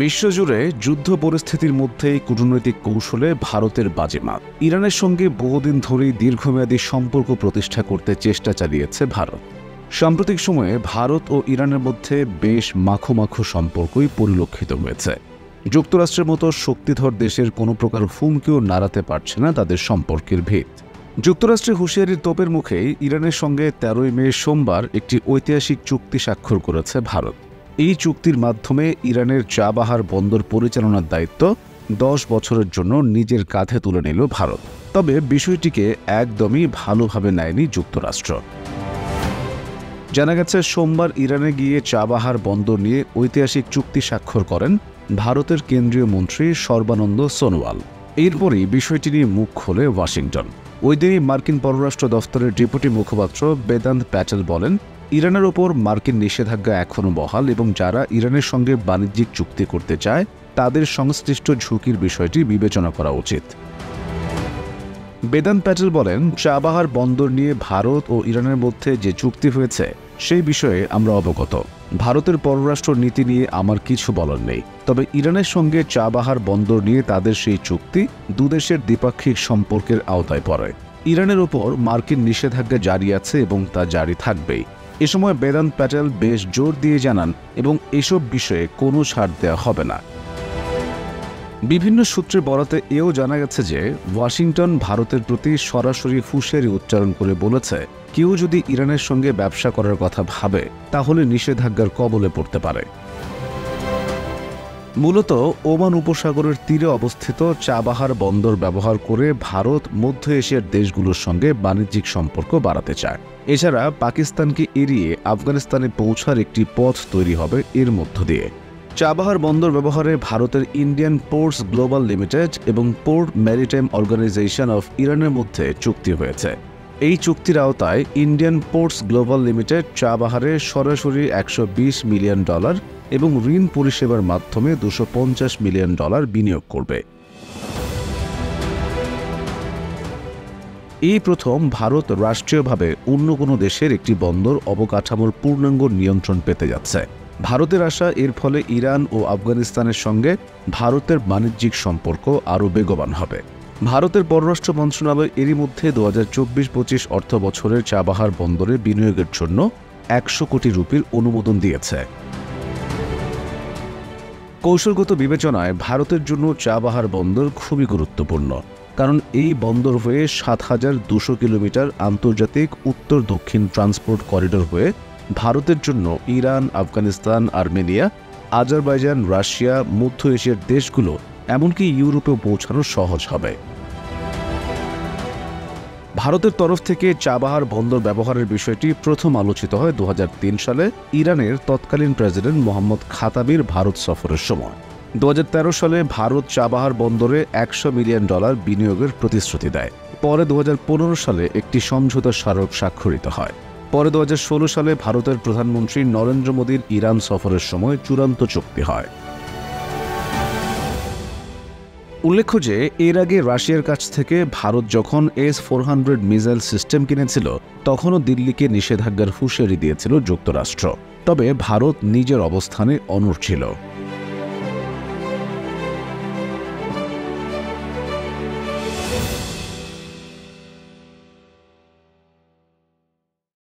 বিশ্বজুড়ে যুদ্ধ পরিস্থিতির মধ্যেই কূটনৈতিক কৌশলে ভারতের বাজিমাত। ইরানের সঙ্গে বহুদিন ধরেই দীর্ঘমেয়াদী সম্পর্ক প্রতিষ্ঠা করতে চেষ্টা চালিয়েছে ভারত। সাম্প্রতিক সময়ে ভারত ও ইরানের মধ্যে বেশ মাখো সম্পর্কই পরিলক্ষিত হয়েছে। যুক্তরাষ্ট্রের মতো শক্তিধর দেশের কোনো প্রকার হুমকিও নাড়াতে পারছে না তাদের সম্পর্কের ভিত। যুক্তরাষ্ট্রের হুঁশিয়ারির তোপের মুখেই ইরানের সঙ্গে 13 মে সোমবার একটি ঐতিহাসিক চুক্তি স্বাক্ষর করেছে ভারত। এই চুক্তির মাধ্যমে ইরানের চাবাহার বন্দর পরিচালনার দায়িত্ব 10 বছরের জন্য নিজের কাঁধে তুলে নিল ভারত। তবে বিষয়টিকে একদমই ভালোভাবে নেয়নি যুক্তরাষ্ট্র। জানা গেছে, সোমবার ইরানে গিয়ে চাবাহার বন্দর নিয়ে ঐতিহাসিক চুক্তি স্বাক্ষর করেন ভারতের কেন্দ্রীয় মন্ত্রী সর্বানন্দ সোনোয়াল। এরপরই বিষয়টি নিয়ে মুখ খোলে ওয়াশিংটন। ওই দিনই মার্কিন পররাষ্ট্র দফতরের ডেপুটি মুখপাত্র বেদান্ত প্যাটেল বলেন, ইরানের ওপর মার্কিন নিষেধাজ্ঞা এখনও বহাল এবং যারা ইরানের সঙ্গে বাণিজ্যিক চুক্তি করতে চায় তাদের সংশ্লিষ্ট ঝুঁকির বিষয়টি বিবেচনা করা উচিত। বেদান্ত প্যাটেল বলেন, চাবাহার বন্দর নিয়ে ভারত ও ইরানের মধ্যে যে চুক্তি হয়েছে সেই বিষয়ে আমরা অবগত। ভারতের পররাষ্ট্র নীতি নিয়ে আমার কিছু বলার নেই। তবে ইরানের সঙ্গে চাবাহার বন্দর নিয়ে তাদের সেই চুক্তি দুদেশের দ্বিপাক্ষিক সম্পর্কের আওতায় পড়ে। ইরানের ওপর মার্কিন নিষেধাজ্ঞা জারি আছে এবং তা জারি থাকবেই। এ সময় বেদান্ত প্যাটেল বেশ জোর দিয়ে জানান, এবং এসব বিষয়ে কোনো ছাড় দেওয়া হবে না। বিভিন্ন সূত্রে বরাতে এও জানা গেছে যে ওয়াশিংটন ভারতের প্রতি সরাসরি হুঁশিয়ারি উচ্চারণ করে বলেছে, কেউ যদি ইরানের সঙ্গে ব্যবসা করার কথা ভাবে তাহলে নিষেধাজ্ঞার কবলে পড়তে পারে। মূলত ওমান উপসাগরের তীরে অবস্থিত চাবাহার বন্দর ব্যবহার করে ভারত মধ্য এশিয়ার দেশগুলোর সঙ্গে বাণিজ্যিক সম্পর্ক বাড়াতে চায়। এছাড়া পাকিস্তানকে এড়িয়ে আফগানিস্তানে পৌঁছার একটি পথ তৈরি হবে এর মধ্য দিয়ে। চাবাহার বন্দর ব্যবহারে ভারতের ইন্ডিয়ান পোর্টস গ্লোবাল লিমিটেড এবং পোর্ট ম্যারিটাইম অর্গানাইজেশন অফ ইরানের মধ্যে চুক্তি হয়েছে। এই চুক্তির আওতায় ইন্ডিয়ান পোর্টস গ্লোবাল লিমিটেড চাবাহারে সরাসরি $120 মিলিয়ন এবং ঋণ পরিষেবার মাধ্যমে $250 মিলিয়ন বিনিয়োগ করবে। এই প্রথম ভারত রাষ্ট্রীয়ভাবে অন্য কোনো দেশের একটি বন্দর অবকাঠামোর পূর্ণাঙ্গ নিয়ন্ত্রণ পেতে যাচ্ছে। ভারতের আশা, এর ফলে ইরান ও আফগানিস্তানের সঙ্গে ভারতের বাণিজ্যিক সম্পর্ক আরও বেগবান হবে। ভারতের পররাষ্ট্র মন্ত্রণালয় এরই মধ্যে 2024-25 অর্থ বছরের চাবাহার বন্দরে বিনিয়োগের জন্য 100 কোটি রুপির অনুমোদন দিয়েছে। কৌশলগত বিবেচনায় ভারতের জন্য চাবাহার বন্দর খুবই গুরুত্বপূর্ণ, কারণ এই বন্দর হয়ে 7200 কিলোমিটার আন্তর্জাতিক উত্তর দক্ষিণ ট্রান্সপোর্ট করিডোর হয়ে ভারতের জন্য Iran, Afghanistan, Armenia, Azerbaijan, Russia, মধ্য এশিয়ার দেশগুলো এমনকি ইউরোপেও পৌঁছানো সহজ হবে। ভারতের তরফ থেকে চাবাহার বন্দর ব্যবহারের বিষয়টি প্রথম আলোচিত হয় 2003 সালে ইরানের তৎকালীন প্রেসিডেন্ট মোহাম্মদ খাতামির ভারত সফরের সময়। 2013 সালে ভারত চাবাহার বন্দরে $100 মিলিয়ন বিনিয়োগের প্রতিশ্রুতি দেয়। পরে 2015 সালে একটি সমঝোতা স্মারক স্বাক্ষরিত হয়। পরে 2016 সালে ভারতের প্রধানমন্ত্রী নরেন্দ্র মোদীর ইরান সফরের সময় চূড়ান্ত চুক্তি হয়। উল্লেখ্য যে এর আগে রাশিয়ার কাছ থেকে ভারত যখন S-400 মিসাইল সিস্টেম কিনেছিল তখনও দিল্লিকে নিষেধাজ্ঞার হুঁশিয়ারি দিয়েছিল যুক্তরাষ্ট্র। তবে ভারত নিজের অবস্থানে অনড় ছিল।